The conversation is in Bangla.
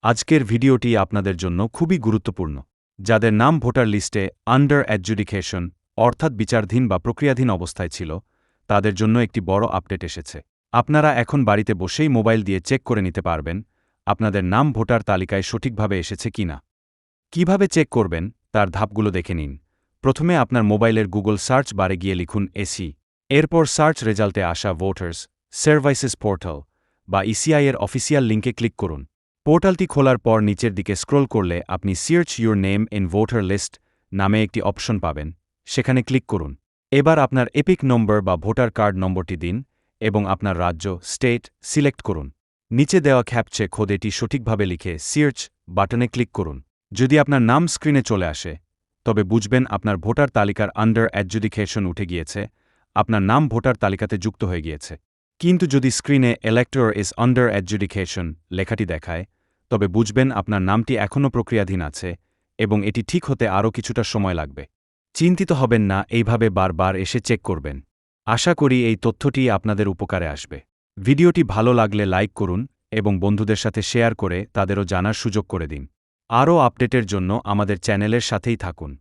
আজকের ভিডিওটি আপনাদের জন্য খুবই গুরুত্বপূর্ণ। যাদের নাম ভোটার লিস্টে আন্ডার অ্যাডজুডিকেশন অর্থাৎ বিচারাধীন বা প্রক্রিয়াধীন অবস্থায় ছিল, তাদের জন্য একটি বড় আপডেট এসেছে। আপনারা এখন বাড়িতে বসেই মোবাইল দিয়ে চেক করে নিতে পারবেন আপনাদের নাম ভোটার তালিকায় সঠিকভাবে এসেছে কিনা। কিভাবে চেক করবেন তার ধাপগুলো দেখে নিন। প্রথমে আপনার মোবাইলের গুগল সার্চ বারে গিয়ে লিখুন এসি। এরপর সার্চ রেজাল্টে আসা ভোটার্স সার্ভিসেস পোর্টাল বা ইসিআই এর অফিসিয়াল লিঙ্কে ক্লিক করুন। পোর্টালটি খোলার পর নিচের দিকে স্ক্রল করলে আপনি search your name in voter list নামে একটি অপশন পাবেন, সেখানে ক্লিক করুন। এবার আপনার এপিক নম্বর বা ভোটার কার্ড নম্বরটি দিন এবং আপনার রাজ্য স্টেট সিলেক্ট করুন। নিচে দেওয়া ক্যাপচা কোড এটি সঠিকভাবে লিখে সার্চ বাটনে ক্লিক করুন। যদি আপনার নাম স্ক্রিনে চলে আসে, তবে বুঝবেন আপনার ভোটার তালিকার আন্ডার অ্যাডজুডিকেশন উঠে গিয়েছে, আপনার নাম ভোটার তালিকাতে যুক্ত হয়ে গিয়েছে। কিন্তু যদি স্ক্রিনে ইলেক্টর ইজ আন্ডার অ্যাডজুডিকেশন লেখাটি দেখায়, তবে বুঝবেন আপনার নামটি এখনও প্রক্রিয়াধীন আছে এবং এটি ঠিক হতে আরও কিছুটা সময় লাগবে। চিন্তিত হবেন না, এইভাবে বারবার এসে চেক করবেন। আশা করি এই তথ্যটি আপনাদের উপকারে আসবে। ভিডিওটি ভালো লাগলে লাইক করুন এবং বন্ধুদের সাথে শেয়ার করে তাদেরও জানার সুযোগ করে দিন। আরও আপডেটের জন্য আমাদের চ্যানেলের সাথেই থাকুন।